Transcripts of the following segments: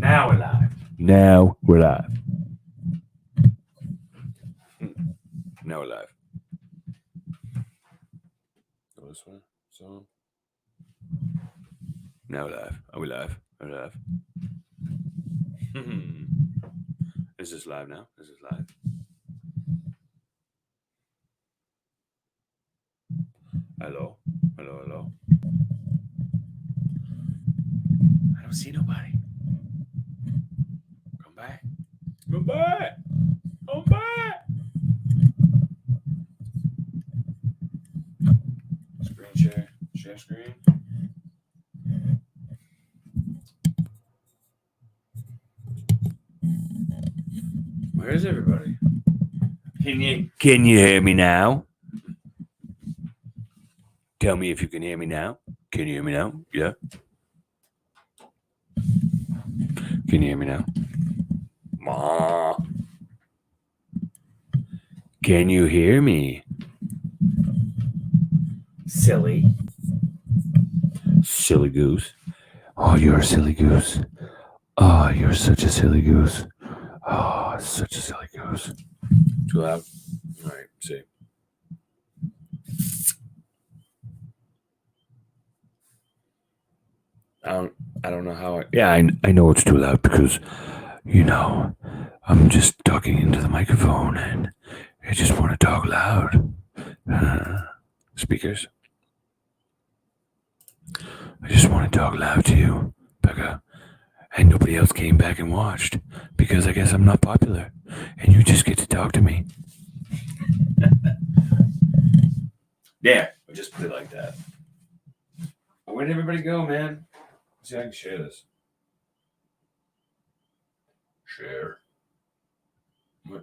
Now we're live. Now we're live. Now we're live. Oh, this one. So now we're live. Are we live? Are we live? Is this live now? Is this live? Hello? Hello, hello. I don't see nobody. Come back. Come back. Come back. Screen share. Share screen. Where's everybody? Can you hear me now? Tell me if you can hear me now. Can you hear me now? Yeah. Can you hear me now? Ma. Can you hear me? silly? Silly goose. Oh, you're a silly goose. Oh, you're such a silly goose. Oh, such a silly goose. Too loud? All right, see. I don't know how I know it's too loud because, I'm just talking into the microphone and I just want to talk loud. Speakers. I just want to talk loud to you, Becca. And nobody else came back and watched because I guess I'm not popular and you just get to talk to me. There, I just put it like that. Where'd everybody go, man? Let's see if I can share this. Share.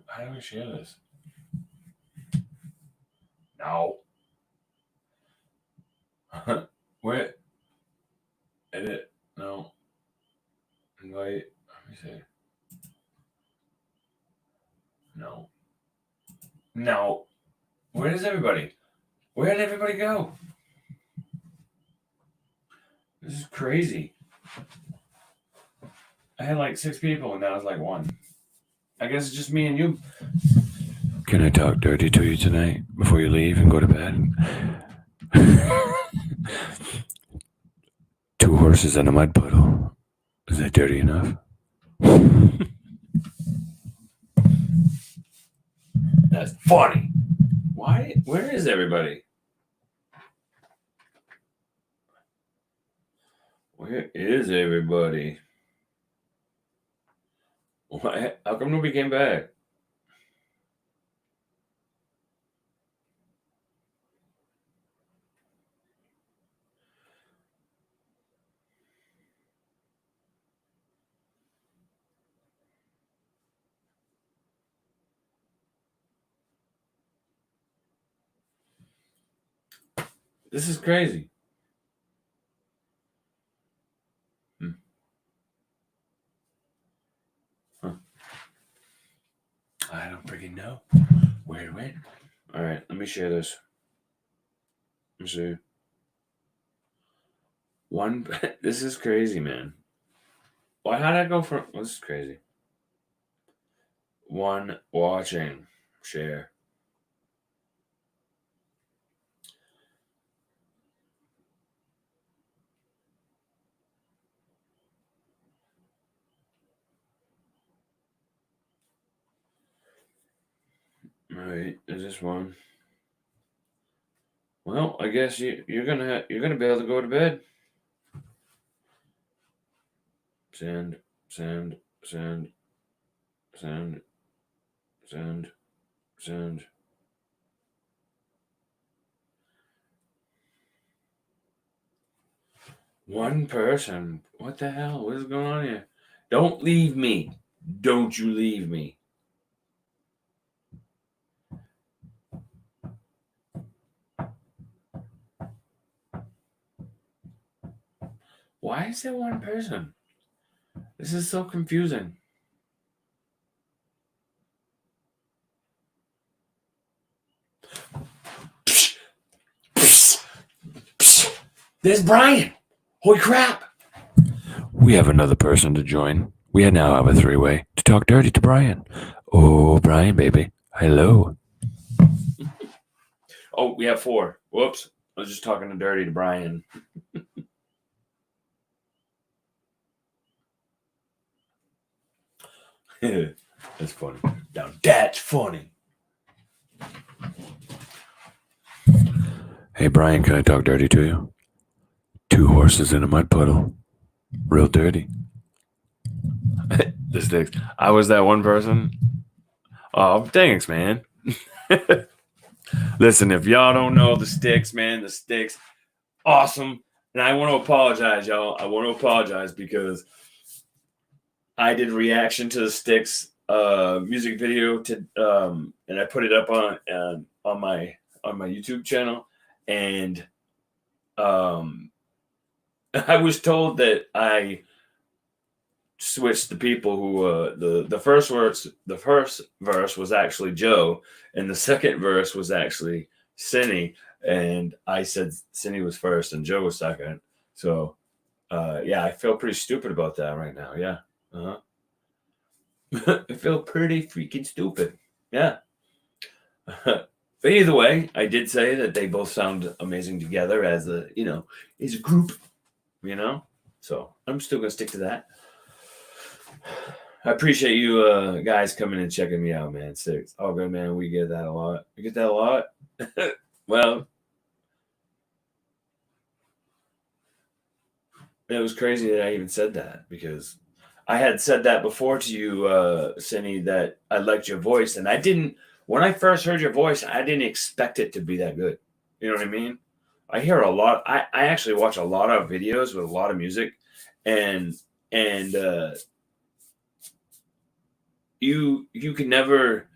How do I share this? No. Where? Edit. No. Invite. Let me see. No. No. Where is everybody? Where did everybody go? This is crazy. I had like 6 people and now it's like 1. I guess it's just me and you. Can I talk dirty to you tonight before you leave and go to bed? 2 horses and a mud puddle. Is that dirty enough? That's funny. Why? Where is everybody? Where is everybody? Why? How come nobody came back? This is crazy. Huh. I don't freaking know where it went. All right, let me share this. Let me see. This is crazy, man. Why? How'd I go from? This is crazy. 1 watching. Share. All right, is this 1? Well, I guess you're gonna be able to go to bed. Send. 1 person. What the hell? What is going on here? Don't leave me. Don't you leave me. Why is there 1 person? This is so confusing. There's Brian. Holy crap. We have another person to join. We now have a three-way to talk dirty to Brian. Oh, Brian, baby. Hello. Oh, we have four. Whoops. I was just talking to dirty to Brian. That's funny. Now that's funny. Hey, Brian, can I talk dirty to you? Two horses in a mud puddle. Real dirty. The Sticks. I was that one person. Oh, thanks, man. Listen, if y'all don't know the Sticks, man, the Sticks, awesome. And I want to apologize, y'all. I want to apologize because I did reaction to the Sticks music video to and I put it up on my YouTube channel, and I was told that I switched the people who the first verse was actually Joe, and the second verse was actually Cindy, and I said Cindy was first and Joe was second. So yeah, I feel pretty stupid about that right now. Yeah. I feel pretty freaking stupid. Yeah. But either way, I did say that they both sound amazing together as a group, So I'm still gonna stick to that. I appreciate you guys coming and checking me out, man. Six. Oh, good, man. We get that a lot. We get that a lot. Well, it was crazy that I even said that, because I had said that before to you, Cindy, that I liked your voice, and I didn't. When I first heard your voice, I didn't expect it to be that good. You know what I mean? I hear a lot. I actually watch a lot of videos with a lot of music, and you can never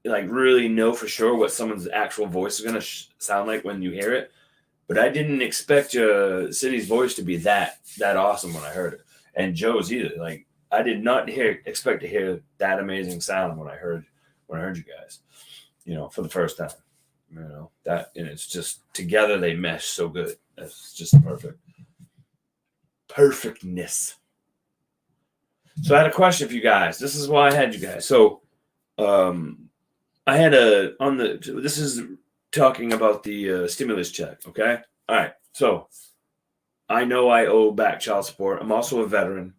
like really know for sure what someone's actual voice is going to sound like when you hear it. But I didn't expect Cindy's voice to be that awesome when I heard it, and Joe's either. Like, I did not expect to hear that amazing sound when I heard you guys, for the first time. That, and it's just together they mesh so good. That's just perfectness. So I had a question for you guys. This is why I had you guys. So I had this is talking about the stimulus check. Okay. All right. So I know I owe back child support. I'm also a veteran,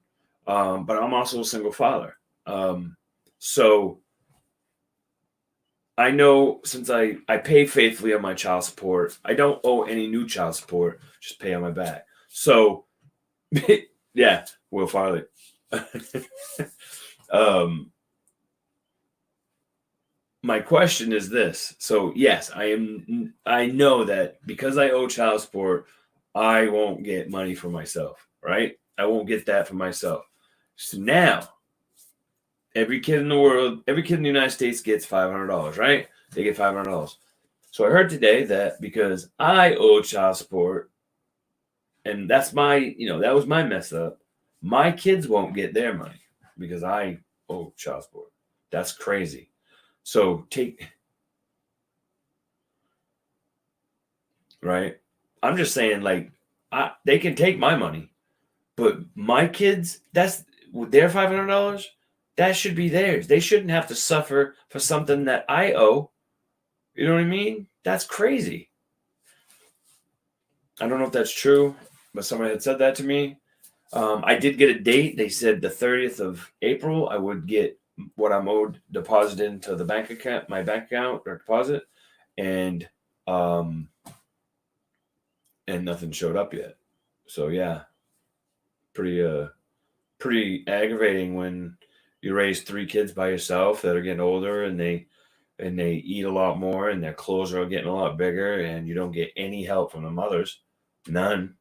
but I'm also a single father. So I know, since I pay faithfully on my child support, I don't owe any new child support, just pay on my back. So yeah, Will Farley. My question is this. So yes, I know that because I owe child support, I won't get money for myself, right? I won't get that for myself. So now, every kid in the United States gets $500, right? They get $500. So I heard today that because I owe child support, and that's that was my mess up, my kids won't get their money because I owe child support. That's crazy. So right? I'm just saying, like, they can take my money, but my kids, that's their $500. That should be theirs. They shouldn't have to suffer for something that I owe. You know what I mean? That's crazy. I don't know if that's true, but somebody had said that to me. I did get a date. They said the 30th of April, I would get what I'm owed deposited into the bank account, my bank account, or deposit, and nothing showed up yet. So yeah, pretty aggravating when you raise 3 kids by yourself that are getting older, and they eat a lot more, and their clothes are getting a lot bigger, and you don't get any help from the mothers, none.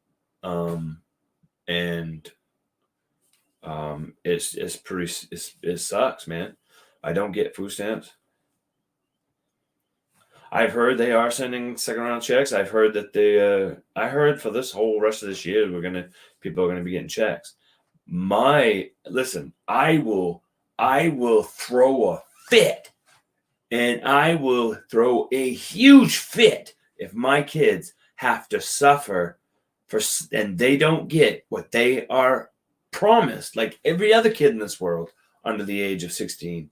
It sucks, man. I don't get food stamps. I've heard they are sending second round checks. I've heard that I heard for this whole rest of this year, people are gonna be getting checks. Listen, I will throw a fit, and I will throw a huge fit if my kids have to suffer and they don't get what they are promised, like every other kid in this world under the age of 16,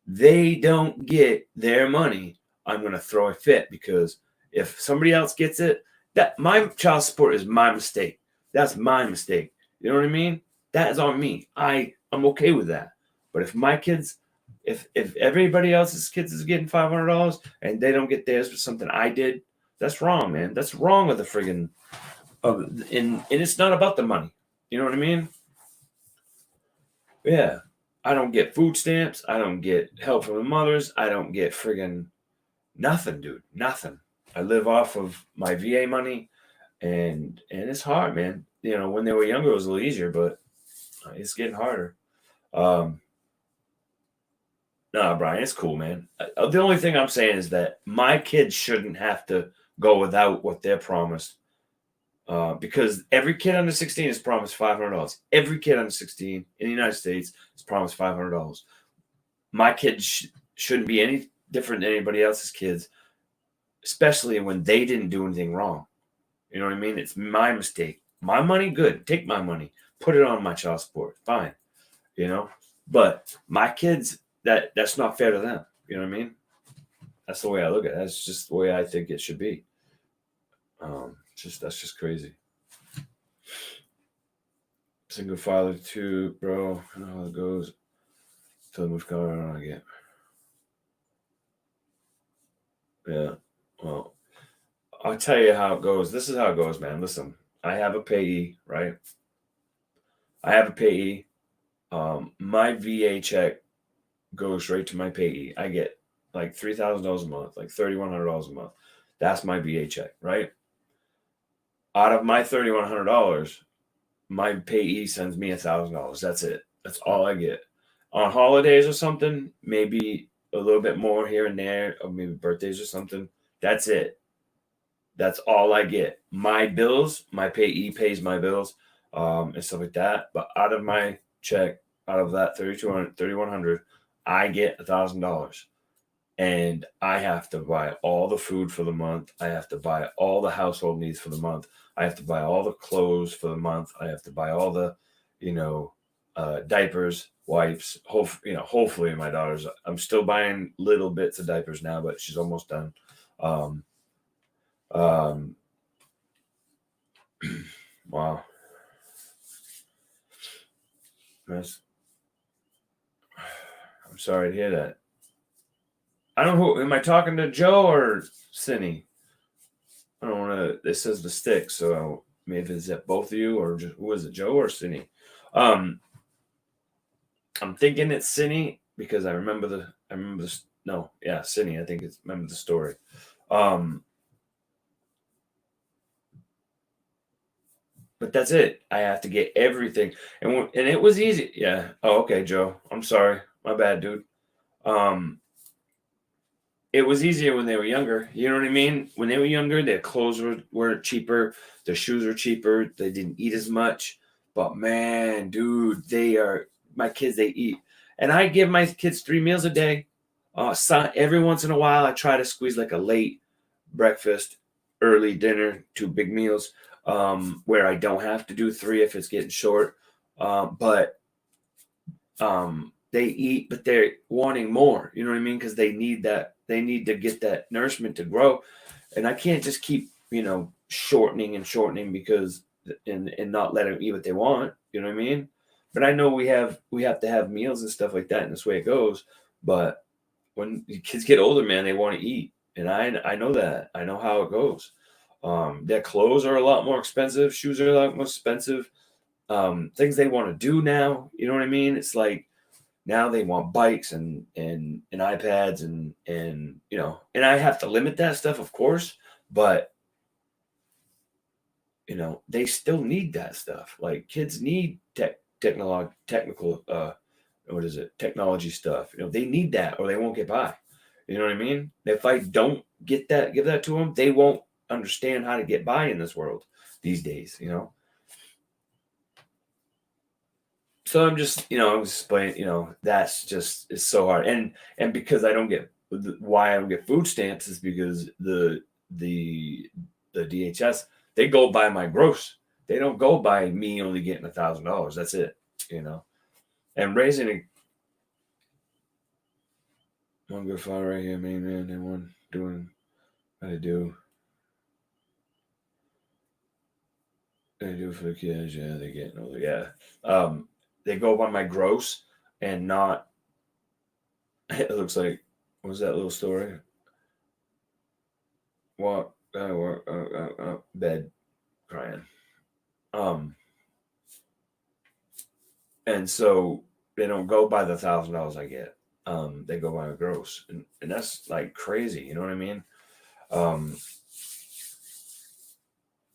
they don't get their money, I'm going to throw a fit, because if somebody else gets it, that my child support is my mistake. That's my mistake. You know what I mean? That is on me. I'm okay with that. But if my kids, if everybody else's kids is getting $500 and they don't get theirs for something I did, that's wrong, man. That's wrong with the friggin' and it's not about the money. You know what I mean? Yeah. I don't get food stamps. I don't get help from the mothers. I don't get friggin' nothing, dude. Nothing. I live off of my VA money, and it's hard, man. You know, when they were younger, it was a little easier, but it's getting harder. Nah, Brian, it's cool, man. The only thing I'm saying is that my kids shouldn't have to go without what they're promised, because every kid under 16 is promised $500. Every kid under 16 in the United States is promised $500. My kids shouldn't be any different than anybody else's kids, especially when they didn't do anything wrong. You know what I mean? It's my mistake. My money, good. Take my money. Put it on my child support. Fine. You know? But my kids, that's not fair to them. You know what I mean? That's the way I look at it. That's just the way I think it should be. That's just crazy. Single father too, bro. I know how it goes. Tell them which color I get. Yeah. Well, I'll tell you how it goes. This is how it goes, man. Listen, I have a payee, right? I have a payee. My VA check goes straight to my payee. I get like $3,000 a month, like $3,100 a month. That's my VA check, right? Out of my $3,100, my payee sends me $1,000. That's it. That's all I get. On holidays or something, maybe a little bit more here and there, or maybe birthdays or something. That's it. That's all I get. My bills, my payee pays my bills, and stuff like that. But out of my check, out of that $3,100, I get $1,000, and I have to buy all the food for the month. I have to buy all the household needs for the month. I have to buy all the clothes for the month. I have to buy all the, diapers, wipes. Hopefully my daughter's. I'm still buying little bits of diapers now, but she's almost done. Wow. That's, I'm sorry to hear that. I don't know who am I talking to, Joe or Cindy? I don't want to. This says the stick, so maybe it's at both of you, or just who is it, Joe or Cindy? I'm thinking it's Cindy because I remember this. No, yeah, Cindy. I think it's remember the story. But that's it. I have to get everything, and it was easy. Yeah. Oh, okay, Joe. I'm sorry. My bad, dude. It was easier when they were younger. You know what I mean? When they were younger, their clothes were cheaper, their shoes were cheaper, they didn't eat as much. But man, dude, my kids. They eat, and I give my kids 3 meals a day. Every once in a while, I try to squeeze like a late breakfast, early dinner, 2 big meals, where I don't have to do 3 if it's getting short. But they eat, but they're wanting more. You know what I mean? Because they need that. They need to get that nourishment to grow, and I can't just keep shortening and shortening because and not let them eat what they want. You know what I mean? But I know we have to have meals and stuff like that, and this way it goes. But when the kids get older, man, they want to eat, and I know that. I know how it goes. Their clothes are a lot more expensive. Shoes are a lot more expensive. Things they want to do now. You know what I mean? It's like now they want bikes and iPads and and I have to limit that stuff, of course, but they still need that stuff. Like kids need technical technology stuff. They need that or they won't get by. You know what I mean? If I don't give that to them, they won't understand how to get by in this world these days. So I'm just, I'm explaining, that's just, it's so hard. And because why I don't get food stamps is because the DHS, they go by my gross. They don't go by me only getting $1,000. That's it. you know. And raising one good father right here, main man, and one doing what I do. I do for the kids, yeah, they get older, yeah. They go by my gross and not. It looks like, what was that little story? Walk, bed, crying. Um, and so they don't go by the $1,000 I get. They go by my gross, and that's like crazy. You know what I mean? Um,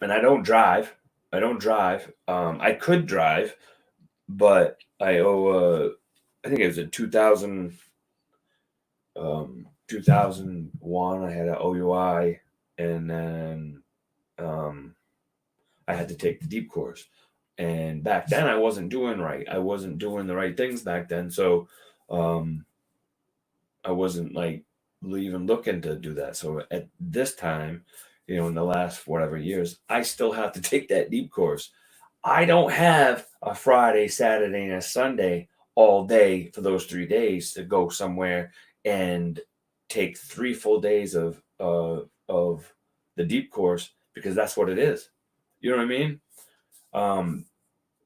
and I don't drive. I don't drive. I could drive, but I owe. I think it was a 2001. I had an OUI, and then I had to take the deep course. And back then, I wasn't doing right. I wasn't doing the right things back then. So um, I wasn't like even looking to do that. So at this time, in the last whatever years, I still have to take that deep course. I don't have a Friday, Saturday, and a Sunday all day for those 3 days to go somewhere and take 3 full days of the deep course, because that's what it is. You know what I mean?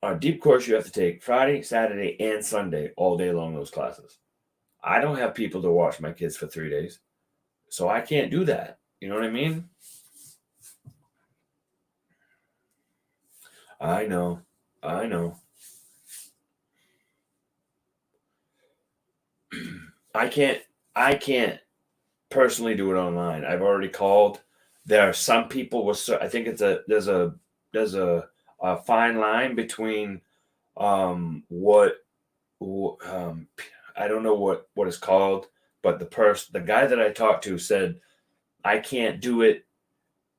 A deep course, you have to take Friday, Saturday, and Sunday all day long, those classes. I don't have people to watch my kids for 3 days, so I can't do that. You know what I mean? I know. I know. I can't personally do it online. I've already called. There are some people with. I think there's a fine line between what I don't know what it's called, but the guy that I talked to said I can't do it.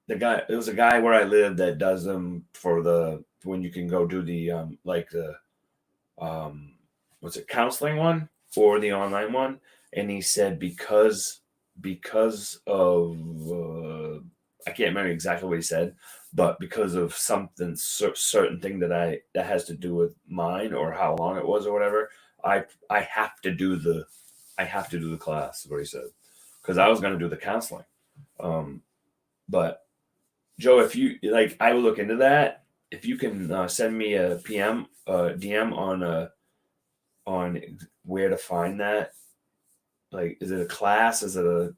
There was a guy where I live that does them for the when you can go do the like the um what's it, counseling one or the online one, and he said because of I can't remember exactly what he said, but because of something certain thing that has to do with mine or how long it was or whatever, I have to do the class. Is what he said, because I was going to do the counseling. But Joe, if you like, I will look into that. If you can send me a DM on where to find that. Like, is it a class? Is it a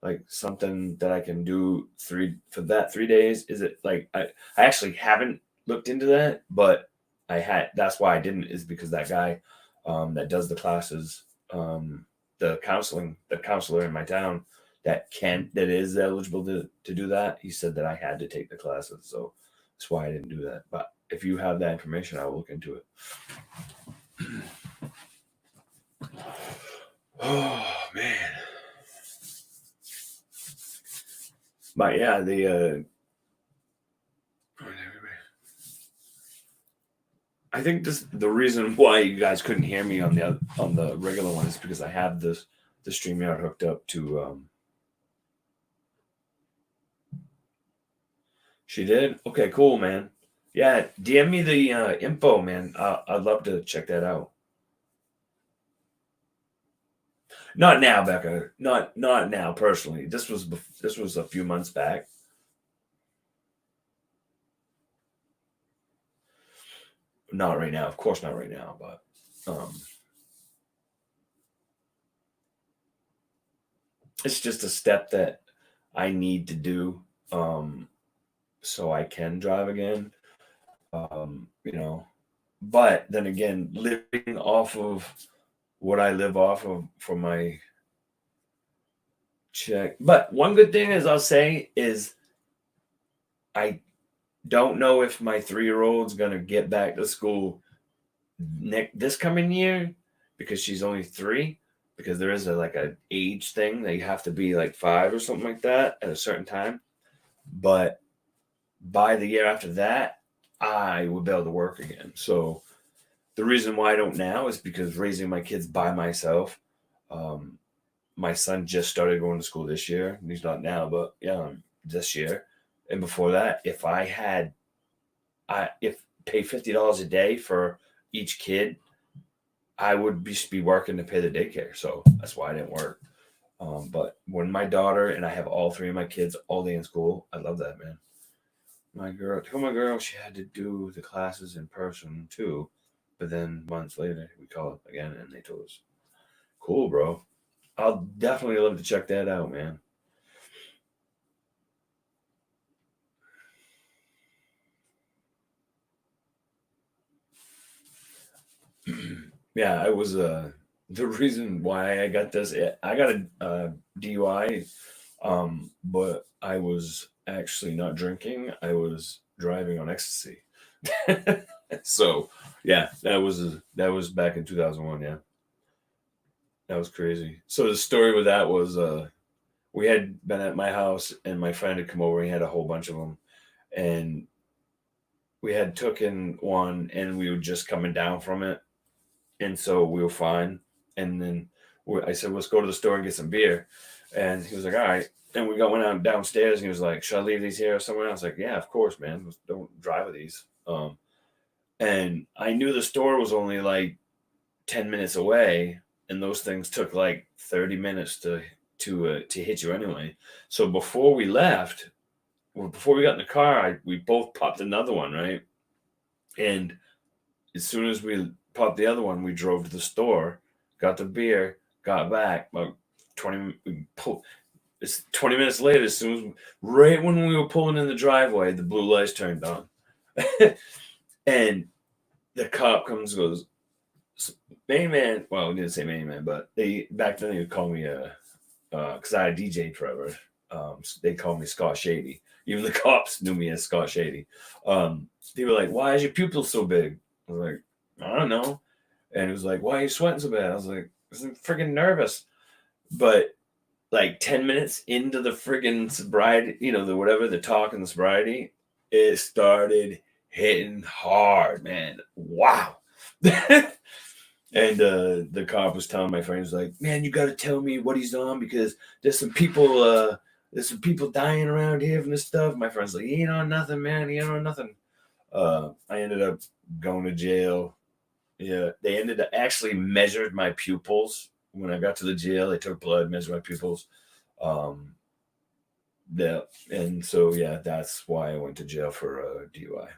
like something that I can do 3 days? Is it like I actually haven't looked into that, but that's why I didn't, is because that guy that does the classes, the counselor in my town that is eligible to do that. He said that I had to take the classes, so that's why I didn't do that. But if you have that information, I will look into it. Oh man. But yeah, I think the reason why you guys couldn't hear me on the regular one is because I have the StreamYard hooked up to. She did? Okay, cool, man. Yeah, DM me the info, man. I'd love to check that out. Not now, Becca. Not now personally. This was a few months back. Not right now, of course, not right now. But it's just a step that I need to do, so I can drive again. You know, but then again, living off of what I live off of for my check. But one good thing is I'll say is I don't know if my 3-year-old's gonna get back to school this coming year, because she's only 3. Because there is a age thing that you have to be like 5 or something like that at a certain time. But by the year after that, I will be able to work again. So the reason why I don't now is because raising my kids by myself. My son just started going to school this year. He's not now, but yeah, this year. And before that, if pay $50 a day for each kid, I would be working to pay the daycare. So that's why I didn't work. But when my daughter and I have all three of my kids all day in school, I love that, man. Tell my girl she had to do the classes in person too. But then months later, we called again and they told us, cool, bro. I'll definitely love to check that out, man. Yeah, I was the reason why I got this. I got a DUI, but I was actually not drinking. I was driving on ecstasy. So yeah, that was back in 2001. Yeah, that was crazy. So the story with that was we had been at my house and my friend had come over. He had a whole bunch of them, and we had taken one, and we were just coming down from it, and so we were fine. And then I said, "Let's go to the store and get some beer," and he was like, "All right." And we went out downstairs, and he was like, "Should I leave these here or somewhere?" I was like, "Yeah, of course, man. Don't drive with these." And I knew the store was only like 10 minutes away, and those things took like 30 minutes to hit you anyway. So before we left, before we got in the car, we both popped another one, right? And as soon as we popped the other one, we drove to the store, got the beer, got back. About 20, it's 20 minutes later, as soon as, right when we were pulling in the driveway, the blue lights turned on. And the cop comes and goes, "Main man," well, we didn't say main man, but back then they would call me because I DJ'd forever. So they called me Scott Shady. Even the cops knew me as Scott Shady. They were like, "Why is your pupil so big?" I was like, "I don't know." And it was like, "Why are you sweating so bad?" I was like, "I'm freaking nervous." But like 10 minutes into the friggin' sobriety, the talk and the sobriety, it started hitting hard, man. Wow. And the cop was telling my friends, like, "Man, you got to tell me what he's on because there's some people dying around here from this stuff." My friend's like, "He ain't on nothing, man. He ain't on nothing." I ended up going to jail. Yeah, they ended up actually measured my pupils when I got to the jail. They took blood, measured my pupils. Um, yeah, and so yeah, that's why I went to jail for DUI.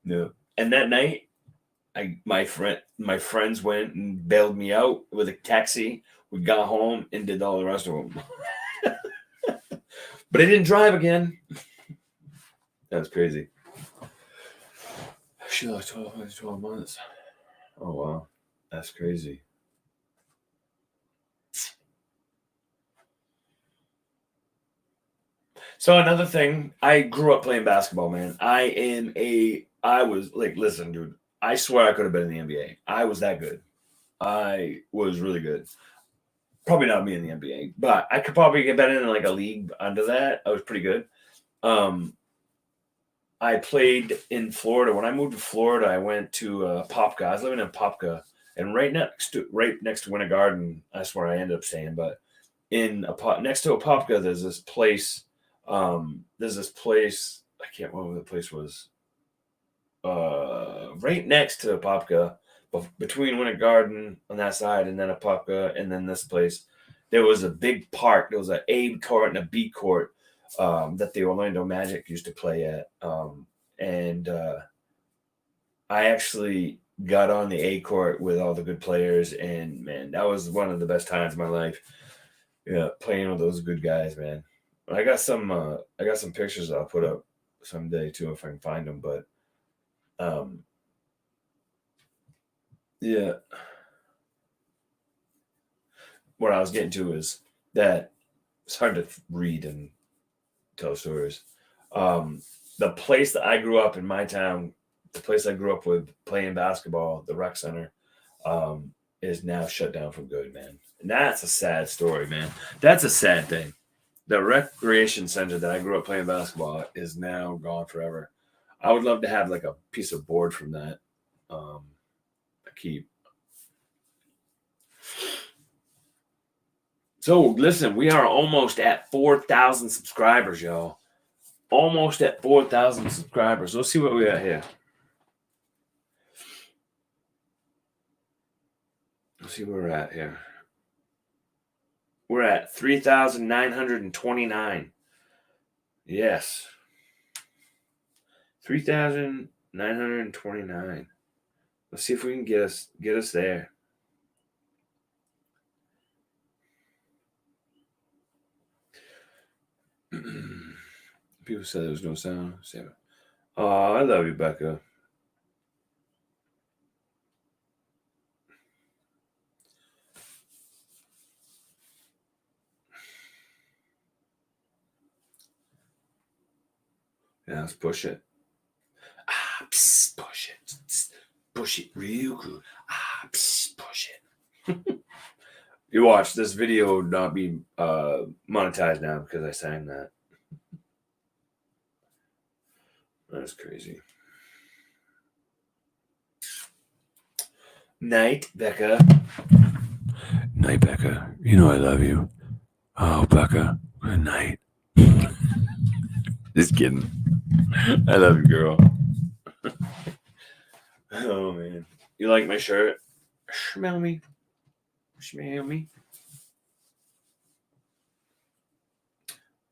Yeah, and that night my friends went and bailed me out with a taxi. We got home and did all the rest of them. But I didn't drive again. That's crazy. She like 12 months. Oh wow, that's crazy. So another thing, I grew up playing basketball, man. I was like, listen, dude. I swear I could have been in the NBA. I was that good. I was really good. Probably not me in the NBA, but I could probably get better in like a league under that. I was pretty good. Um, I played in Florida. When I moved to Florida, I went to Popka. I was living in Popka, and right next to Winter Garden. That's where I ended up staying. But next to Apopka, there's this place. I can't remember what the place was. Right next to Apopka, between Winter Garden on that side, and then Apopka, and then this place, there was a big park. There was an A court and a B court that the Orlando Magic used to play at, and I actually got on the A court with all the good players, and man, that was one of the best times of my life. Yeah, playing with those good guys, man. I got some pictures I'll put up someday too if I can find them. But um, yeah, what I was getting to is that it's hard to read and tell stories. Um, the place that I grew up in my town, the place I grew up with playing basketball, the rec center, is now shut down for good, man. And that's a sad story, man. That's a sad thing. The recreation center that I grew up playing basketball is now gone forever. I would love to have like a piece of board from that. I keep. So listen, we are almost at 4,000 subscribers, y'all. Almost at 4,000 subscribers. Let's see what we got here. Let's see where we're at here. We're at 3,929. Yes. 3,929. Let's see if we can get us there. People said there was no sound. Oh, I love you, Becca. Yeah, let's push it. Push it. Push it real good. Push it. You watch this video would not be monetized now because I sang that. That's crazy. Night, Becca. Night, Becca. You know I love you. Oh, Becca. Good night. Just kidding. I love you, girl. Oh, man. You like my shirt? Smell me. Smell me.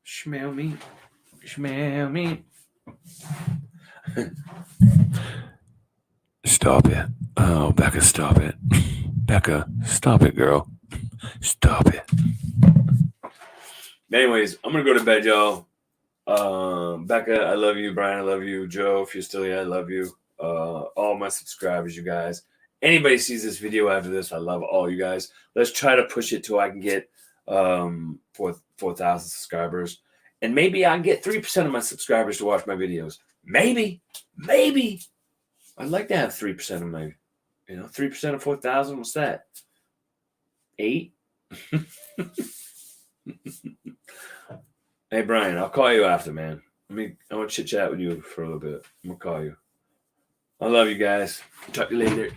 Smell me. Smell me. Stop it. Oh, Becca, stop it. Becca, stop it, girl. Stop it. Anyways, I'm going to go to bed, y'all. Becca, I love you. Brian, I love you. Joe, if you're still here, I love you. All my subscribers, you guys. Anybody sees this video after this, I love all you guys. Let's try to push it till I can get 4,000 subscribers. And maybe I can get 3% of my subscribers to watch my videos. Maybe. I'd like to have 3% of my, 3% of 4,000. What's that? 8? Hey, Brian, I'll call you after, man. I want to chit chat with you for a little bit. I'm going to call you. I love you guys. Talk to you later.